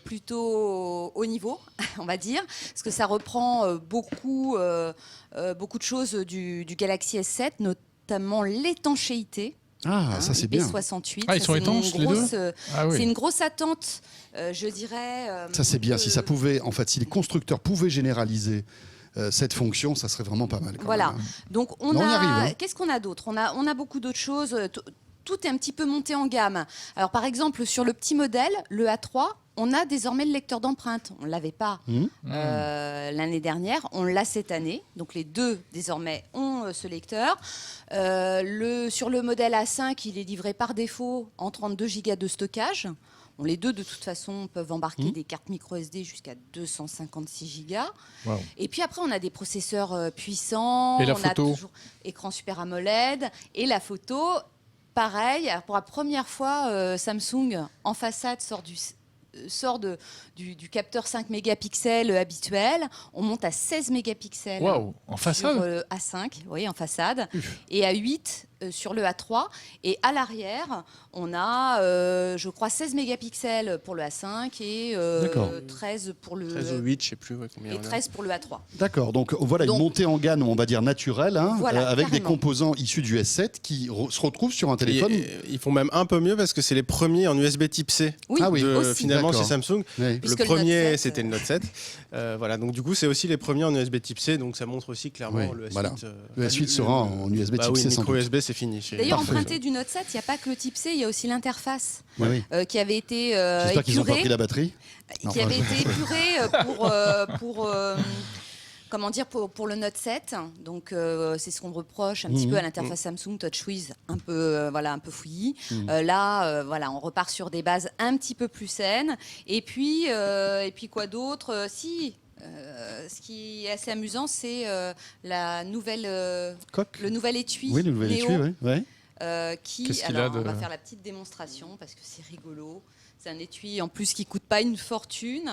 plutôt haut niveau, on va dire, parce que ça reprend beaucoup de choses du Galaxy S7, notamment l'étanchéité. Ah, ça c'est bien. IP68. Ah, ils Ça, sont c'est une étanches, les deux grosse, Ah oui. C'est une grosse attente, je dirais. Ça c'est bien. Si ça pouvait, en fait, si les constructeurs pouvaient généraliser cette fonction, ça serait vraiment pas mal. Quand Voilà. même, hein. Donc on Mais on y a. arrive, hein. Qu'est-ce qu'on a d'autre on a beaucoup d'autres choses. Tout est un petit peu monté en gamme. Alors par exemple sur le petit modèle, le A3, on a désormais le lecteur d'empreintes. On ne l'avait pas l'année dernière, on l'a cette année. Donc les deux désormais ont ce lecteur. Sur le modèle A5, il est livré par défaut en 32 Go de stockage. Bon, les deux, de toute façon, peuvent embarquer des cartes micro SD jusqu'à 256 Go. Wow. Et puis après, on a des processeurs puissants. Et la on photo a toujours écran Super AMOLED. Et la photo, pareil. Alors, pour la première fois, Samsung, en façade, sort du capteur 5 mégapixels habituel. On monte à 16 mégapixels. Waouh, en façade Sur A5, oui, en façade. Et à 8 sur le A3. Et à l'arrière, on a, je crois, 16 mégapixels pour le A5 et 13 pour le 13 ou 8, je sais plus combien. et 13 pour le A3. D'accord. Donc voilà Donc- une montée en gamme, on va dire naturelle, hein, Voilà, avec des carrément. composants issus du S7 qui se retrouvent sur un téléphone. Ils font même un peu mieux parce que c'est les premiers en USB Type C. Oui, Ah oui, aussi. Finalement, D'accord. chez Samsung. Oui. Puisque Le le Note premier, 7, c'était le Note 7. Voilà, donc du coup, c'est aussi les premiers en USB Type C, donc ça montre aussi clairement Oui, le S8. voilà. Le S8 sera en USB bah Type oui, C sans micro doute. USB, c'est fini. D'ailleurs, Parfait. emprunté du Note 7, il n'y a pas que le Type C, il y a aussi l'interface Oui, oui. qui avait été J'espère qu'ils n'ont pas épurée. pris la batterie. Non, Qui enfin, avait été épurée comment dire, pour le Note 7. Donc, c'est ce qu'on reproche un petit peu à l'interface Samsung TouchWiz, un peu fouillis. Là, on repart sur des bases un petit peu plus saines. Et puis quoi d'autre ce qui est assez amusant, c'est la nouvelle le nouvel étui. Oui, le nouvel Neo, étui, oui. Ouais. Qu'est-ce qu'il on va faire la petite démonstration parce que c'est rigolo. C'est un étui en plus qui coûte pas une fortune.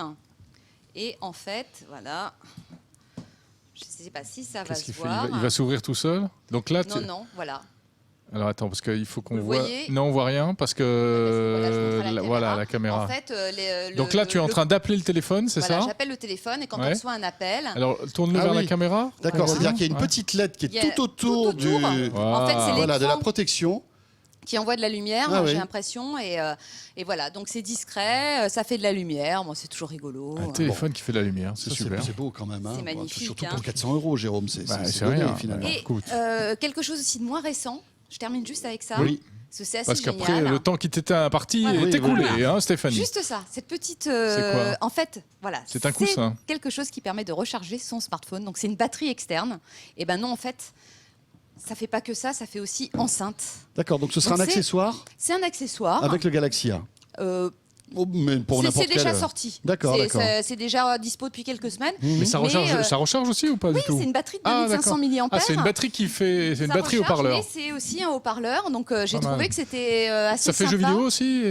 Et en fait, voilà, je ne sais pas si ça va se voir. Il va s'ouvrir tout seul. Donc là, non, voilà. Alors attends, parce qu'il faut qu'on Vous voit. voyez Non, on voit rien parce que Voilà, la caméra. En fait, Donc là, tu es en train d'appeler le téléphone, c'est voilà, ça? J'appelle le téléphone et quand Ouais. on reçoit un appel. Alors tourne-le vers la caméra. D'accord, Voilà. c'est-à-dire qu'il y a une Ouais. petite LED qui est Il y a tout autour du. En fait, c'est Voilà, de la l'écran protection. qui envoie de la lumière, Ah j'ai oui. l'impression. Et voilà, donc c'est discret, ça fait de la lumière. Moi, c'est toujours rigolo. Un téléphone qui fait de la lumière, c'est Ça, super. C'est beau quand même. Hein. C'est magnifique, Surtout hein. pour 400 €, Jérôme. C'est rien. donné, finalement. Et Écoute. quelque chose aussi de moins récent, je termine juste avec ça. Oui. Parce que c'est assez Parce qu'après, génial. le temps qui t'était imparti Voilà. est Oui, écoulé, voilà. hein, Stéphanie. Juste ça, cette petite. C'est quoi en fait, voilà. C'est un coussin. Quelque chose qui permet de recharger son smartphone. Donc c'est une batterie externe. Et ben non, en fait, ça fait pas que ça, ça fait aussi enceinte. D'accord, donc ce sera Donc un c'est- accessoire C'est un accessoire. avec le Galaxy A. Oh, mais pour c'est n'importe déjà quel- sorti. D'accord, C'est- d'accord. C'est déjà dispo depuis quelques semaines. Mais ça recharge aussi ou pas Oui, du tout? c'est une batterie de Ah, 2500 d'accord. mAh. Ah, c'est une batterie qui fait. C'est une Ça batterie recharge, haut-parleur. mais c'est aussi un haut-parleur. Donc j'ai Pas mal. trouvé que c'était assez Ça fait sympa. jeux vidéo aussi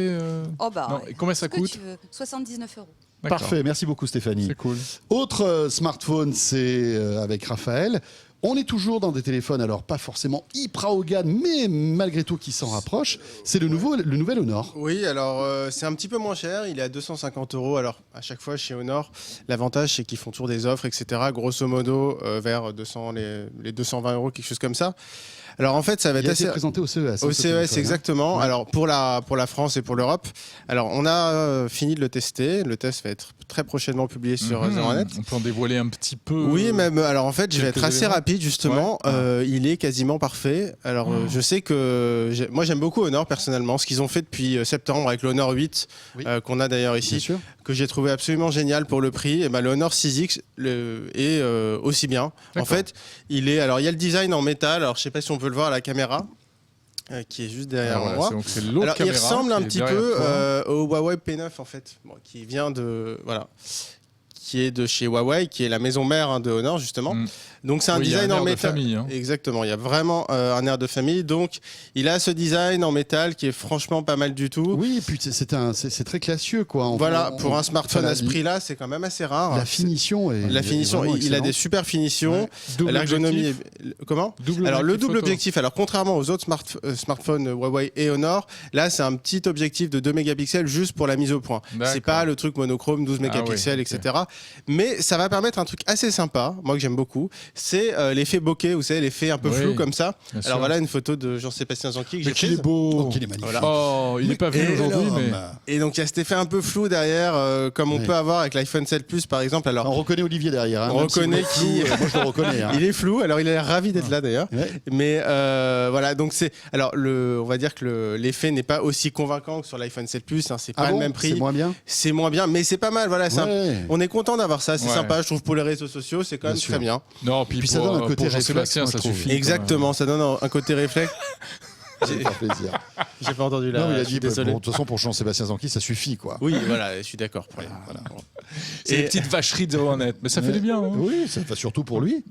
Oh bah. Non, et combien ça ce que coûte? tu veux. 79 €. D'accord. Parfait, merci beaucoup Stéphanie. C'est cool. Autre smartphone, c'est avec Raphaël. On est toujours dans des téléphones, alors pas forcément hyper haut de gamme, mais malgré tout qui s'en rapproche. C'est le nouvel Honor. Oui, alors c'est un petit peu moins cher, il est à 250 €. Alors à chaque fois chez Honor, l'avantage c'est qu'ils font toujours des offres, etc. Grosso modo vers 200, les 220 €, quelque chose comme ça. Alors en fait, ça va Il être a été assez. présenté au CES. Au CES, exactement. Ouais. Alors pour la France et pour l'Europe, alors on a fini de le tester. Le test va être très prochainement publié sur ZeroNet. On peut en dévoiler un petit peu. Oui, même. Alors en fait, je vais quelques être assez éléments. rapide justement. Il est quasiment parfait. Alors je sais que moi j'aime beaucoup Honor personnellement. Ce qu'ils ont fait depuis septembre avec l'Honor 8, Oui. qu'on a d'ailleurs Bien ici, sûr. que j'ai trouvé absolument génial pour le prix. Et ben le Honor 6X est aussi bien. En D'accord. fait, il y a le design en métal. Alors je sais pas si on peut le voir à la caméra. Qui est juste derrière Alors, moi. donc c'est l'autre Alors, il caméra ressemble un qui est petit derrière peu toi. au Huawei P9 en fait, qui vient de qui est de chez Huawei, qui est la maison mère de Honor justement. Donc c'est un Oui, il y a design un en air de métal. famille, hein. Exactement, il y a vraiment un air de famille. Donc il a ce design en métal qui est franchement pas mal du tout. Oui, et puis c'est très classieux, quoi. Voilà, pour un smartphone enfin, à ce prix-là, c'est quand même assez rare. La finition est. La finition, est vraiment il a des excellente. super finitions. Ouais. Double L'ergonomie objectif. Comment Double Alors le objectif double photo. objectif, alors contrairement aux autres smartphones Huawei et Honor, là c'est un petit objectif de 2 mégapixels juste pour la mise au point. D'accord. C'est pas le truc monochrome 12 Ah mégapixels, oui, ok. etc. Mais ça va permettre un truc assez sympa, moi que j'aime beaucoup, c'est l'effet bokeh, vous savez, l'effet un peu Oui, flou comme ça. bien sûr. Alors voilà une photo de Jean-Sébastien Zanqui que j'ai Mais qu'il prise. est beau. Oh, qu'il est magnifique. Voilà. Oh, il n'est pas venu Et aujourd'hui, mais. Et donc il y a cet effet un peu flou derrière, comme on Oui. peut avoir avec l'iPhone 7 Plus par exemple. Alors On reconnaît Olivier derrière. Hein, On même si reconnaît vous êtes flou, qui- moi je le reconnais. Hein. il est flou, alors il a l'air ravi d'être là d'ailleurs. Ouais. Mais voilà, donc c'est. Alors, on va dire que l'effet n'est pas aussi convaincant que sur l'iPhone 7 Plus, hein, c'est pas Ah le bon, même prix. c'est moins bien. C'est moins bien, mais c'est pas mal. Voilà, Ouais. on est content d'avoir ça, c'est Ouais. sympa, je trouve, pour les réseaux sociaux, c'est quand Bien même sûr. très bien. Non, puis, Puis ça pour, donne un côté pour réflexe, Jean-Sébastien, moi, ça je trouve. suffit. Exactement, ça donne un côté réflexe. Ça me fait plaisir. J'ai pas entendu là. Non, mais il a je suis dit, désolé. bon, de toute façon, pour Jean-Sébastien Zanqui, ça suffit, quoi. Oui, voilà, je suis d'accord. Voilà. C'est Et- les petites vacheries de ZeroNet. Mais ça fait du bien. Hein. Oui, ça fait surtout pour lui.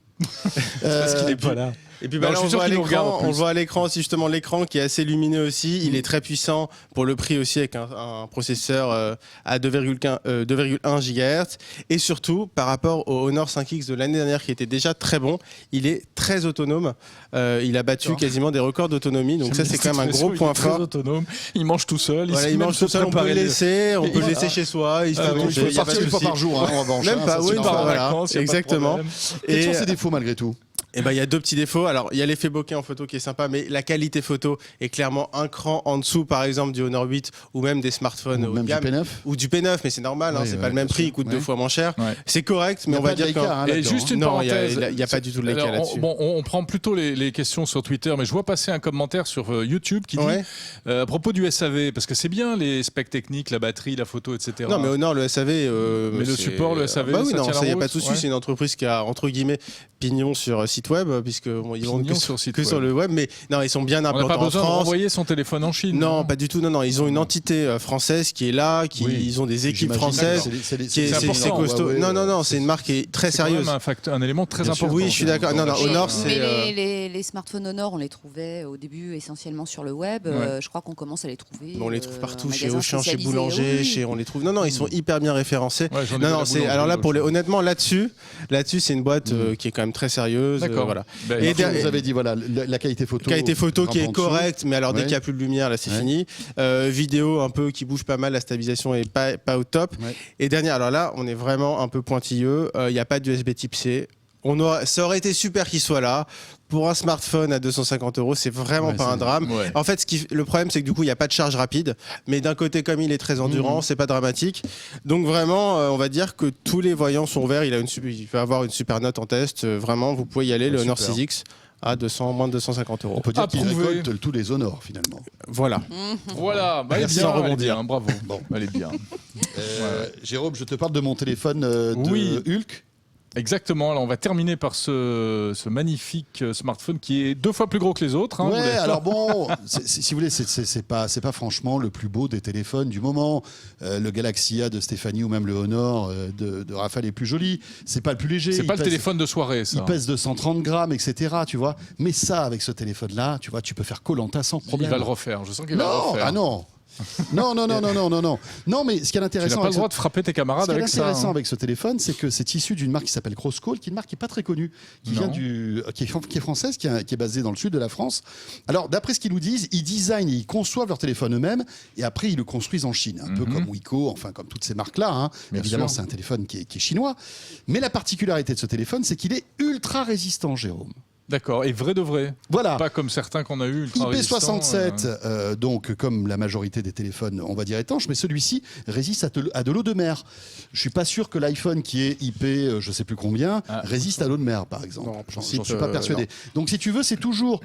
Parce qu'il n'est pas là. Et puis Non, bah, je là, suis on sûr voit à qu'il nous regarde, en l'écran, plus. on le voit à l'écran aussi justement l'écran qui est assez lumineux aussi. Il est très puissant pour le prix aussi avec un processeur à 2,1 GHz. Et surtout par rapport au Honor 5X de l'année dernière qui était déjà très bon, il est très autonome. Il a battu D'accord. quasiment des records d'autonomie. Donc ça c'est quand même un gros point fort. Autonome. Il mange tout seul. Voilà, sait il même mange se tout seul, on peut préparer le le- laisser, on Et peut le voilà. laisser chez soi, il se fait Ah, à donc, manger, il faut il y a pas Partir de une fois souci. par jour, hein, en revanche. Même hein, pas, ça, oui, c'est non, normal. voilà, vacances, y a pas de exactement. problème. Quels Et sont ses défauts malgré tout? Et ben il y a deux petits défauts. Alors il y a l'effet bokeh en photo qui est sympa, mais la qualité photo est clairement un cran en dessous, par exemple du Honor 8 ou même des smartphones Ou haut même de du gamme. P9. Ou du P9, mais c'est normal, Oui, c'est ouais, pas le même bien prix, sûr. il coûte Ouais. 2 fois moins cher. Ouais. C'est correct, mais Il y a on va pas de dire Leica, que hein, Et là-dedans, juste hein. une non, il parenthèse. y a pas du tout de Leica Alors, là-dessus. on prend plutôt les questions sur Twitter, mais je vois passer un commentaire sur YouTube qui dit Ouais. à propos du SAV, parce que c'est bien les specs techniques, la batterie, la photo, etc. Non, mais Honor, le SAV. Mais le c'est- support, le SAV, Bah oui, ça non, tient la ça y a route, pas de souci. ouais. C'est une entreprise qui a entre guillemets pignon sur site web, puisque bon, ils vendent Pignon que, sur site que web. sur le web, mais non, ils sont bien On n'a implantés pas en besoin de France. renvoyer son téléphone en Chine. Non, pas du tout. Non, ils ont une entité française qui est là, Oui. ils ont des équipes J'imagine françaises. que Qui est, c'est c'est important. costaud. Ouais, Non, c'est une marque qui est très C'est quand sérieuse. même un élément très Bien sûr. important. Oui, je suis d'accord. Non, Honor, Mais c'est. les smartphones Honor, on les trouvait au début essentiellement sur le web. Ouais. Je crois qu'on commence à les trouver. On les trouve partout, en chez magasins Auchan, chez spécialisés. Boulanger, Oui. on les trouve. Non, ils sont hyper bien référencés. Ouais, j'en ai vu Non, la c'est boulangerie, alors là pour les Auchan. honnêtement là-dessus, c'est une boîte qui est quand même très sérieuse. D'accord. Voilà. Ben, Et Et derrière- vous avez dit, voilà, la qualité photo. Qualité photo qui est grimpe en dessous. correcte, mais alors dès Ouais. qu'il n'y a plus de lumière, là c'est Ouais. fini. Vidéo un peu qui bouge pas mal, la stabilisation est pas au top. Ouais. Et dernière, alors là on est vraiment un peu pointilleux. Il n'y a pas d'USB Type C. Ça aurait été super qu'il soit là. Pour un smartphone à 250 €, c'est vraiment Ouais, pas un c'est- drame. Ouais. En fait, le problème, c'est que du coup, il n'y a pas de charge rapide. Mais d'un côté, comme il est très endurant, c'est pas dramatique. Donc vraiment, on va dire que tous les voyants sont verts. Il va avoir une super note en test. Vraiment, vous pouvez y aller. Le Honor Super. 6X à moins de 250 On €. peut dire qu'il Approuvé. récolte tous les honneurs, finalement. Voilà. Voilà, bah, elle est Merci bien, sans elle est rebondir. bien, bravo. Bon. Elle est bien. Jérôme, je te parle de mon téléphone de Oui. Hulk. Exactement. Alors, on va terminer par ce magnifique smartphone qui est 2 fois plus gros que les autres. Hein, vous Ouais, l'avez- alors bon, si vous voulez, c'est pas franchement le plus beau des téléphones du moment. Le Galaxy A de Stéphanie ou même le Honor de Raphaël est plus joli. C'est pas le plus léger. C'est Il pas le pèse- téléphone de soirée, ça. Il pèse 230 grammes, etc. Tu vois. Mais ça, avec ce téléphone-là, tu vois, tu peux faire Koh-Lanta sans Il problème. va le refaire. Je sens qu'il va le Non, refaire. ah non. Non. Non, mais ce qui est Tu n'as intéressant. pas le avec droit de frapper tes Ce camarades qui est avec ça. intéressant hein. avec ce téléphone, c'est que c'est issu d'une marque qui s'appelle Crosscall, qui est une marque qui n'est pas très connue, qui est française, qui est basée dans le sud de la France. Alors, d'après ce qu'ils nous disent, ils designent et ils conçoivent leur téléphone eux-mêmes, et après ils le construisent en Chine, un peu comme Wiko, enfin comme toutes ces marques-là. Hein. Bien Évidemment, sûr. c'est un téléphone qui est chinois. Mais la particularité de ce téléphone, c'est qu'il est ultra résistant, Jérôme. D'accord. Et vrai de vrai. Voilà. Pas comme certains qu'on a eu. ultra résistants, IP67, donc comme la majorité des téléphones, on va dire étanches, mais celui-ci résiste à de l'eau de mer. Je suis pas sûr que l'iPhone qui est IP, je sais plus combien, résiste à l'eau de mer, par exemple. Non, en J'en principe, suis pas persuadé. Donc si tu veux, c'est toujours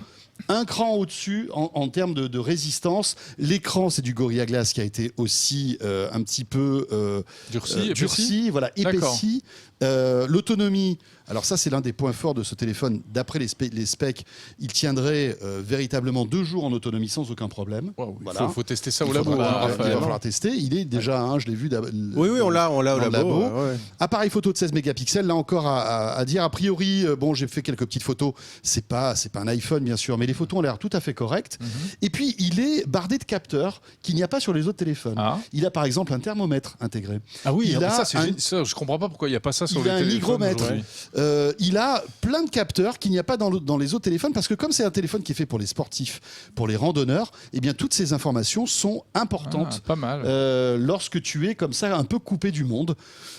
un cran au-dessus en termes de résistance. L'écran, c'est du Gorilla Glass qui a été aussi un petit peu Durci, voilà, D'accord. épaissi. L'autonomie, alors ça c'est l'un des points forts de ce téléphone. D'après les specs, il tiendrait véritablement 2 jours en autonomie sans aucun problème. Wow, il Voilà. faut tester ça au Il labo, faudra- hein, il va Raphaël. falloir tester. Il est déjà, je l'ai vu. Oui, on l'a au dans le labo. labo. ouais. Appareil photo de 16 mégapixels, là encore à dire. A priori, bon, j'ai fait quelques petites photos. C'est pas un iPhone, bien sûr, mais les photos ont l'air tout à fait correctes. Et puis, il est bardé de capteurs qu'il n'y a pas sur les autres téléphones. Ah. Il a par exemple un thermomètre intégré. Ah oui, Il mais a ça, je comprends pas pourquoi il n'y a pas ça sur Il les a un téléphones hygromètre. aujourd'hui. Il a plein de capteurs qu'il n'y a pas dans les autres téléphones parce que comme c'est un téléphone qui est fait pour les sportifs, pour les randonneurs, eh bien toutes ces informations sont importantes. Ah, pas mal. Lorsque tu es comme ça un peu coupé du monde.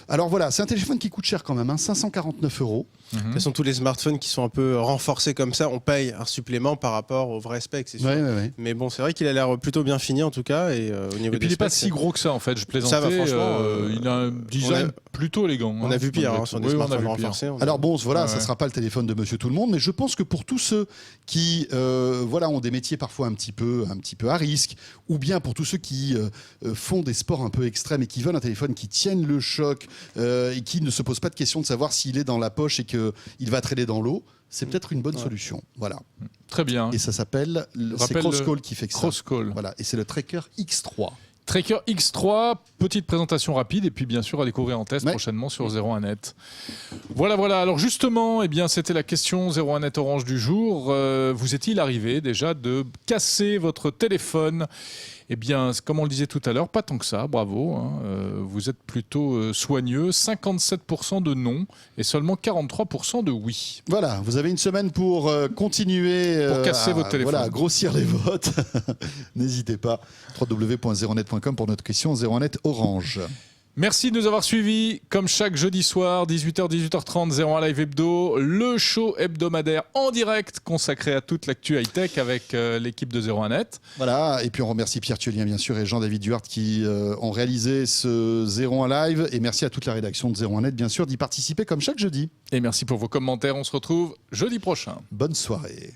Alors voilà, c'est un téléphone qui coûte cher quand même, 549 €. De toute façon, tous les smartphones qui sont un peu renforcés comme ça, on paye un supplément par rapport au vrai spec, c'est sûr. Ouais. Mais bon, c'est vrai qu'il a l'air plutôt bien fini en tout cas. Et au niveau Et puis des il n'est pas specs, si gros que ça en fait, je plaisantais. Ça va, franchement, il a un design plutôt élégant. on a vu pire hein, sur des Oui, on a smartphones vu pire. renforcés. Alors bon, voilà, ça Ouais. ne sera pas le téléphone de Monsieur Tout le Monde, mais je pense que pour tous ceux qui ont des métiers parfois un petit peu à risque, ou bien pour tous ceux qui font des sports un peu extrêmes et qui veulent un téléphone qui tienne le choc et qui ne se posent pas de question de savoir s'il est dans la poche et qu'il va traîner dans l'eau, c'est peut-être une bonne solution. Voilà. Très bien. Et ça s'appelle, c'est Rappelle Crosscall qui fait que ça. Crosscall. Voilà. Et c'est le Tracker X3. Tracker X3, petite présentation rapide et puis bien sûr à découvrir en test Ouais. prochainement sur 01net. Voilà. Alors justement, c'était la question 01net Orange du jour. Vous est-il arrivé déjà de casser votre téléphone ? Eh bien, comme on le disait tout à l'heure, pas tant que ça, bravo. Hein. Vous êtes plutôt soigneux, 57% de non et seulement 43% de oui. Voilà, vous avez une semaine pour continuer Pour casser votre téléphone. Voilà, grossir les votes. N'hésitez pas. www.zeronet.com pour notre question 01net Orange. Merci de nous avoir suivis. Comme chaque jeudi soir, 18h, 18h30, 01 Live Hebdo, le show hebdomadaire en direct consacré à toute l'actu high-tech avec l'équipe de 01net. Voilà, et puis on remercie Pierre Thiolien, bien sûr, et Jean-David Duhart qui ont réalisé ce 01 Live. Et merci à toute la rédaction de 01net, bien sûr, d'y participer comme chaque jeudi. Et merci pour vos commentaires. On se retrouve jeudi prochain. Bonne soirée.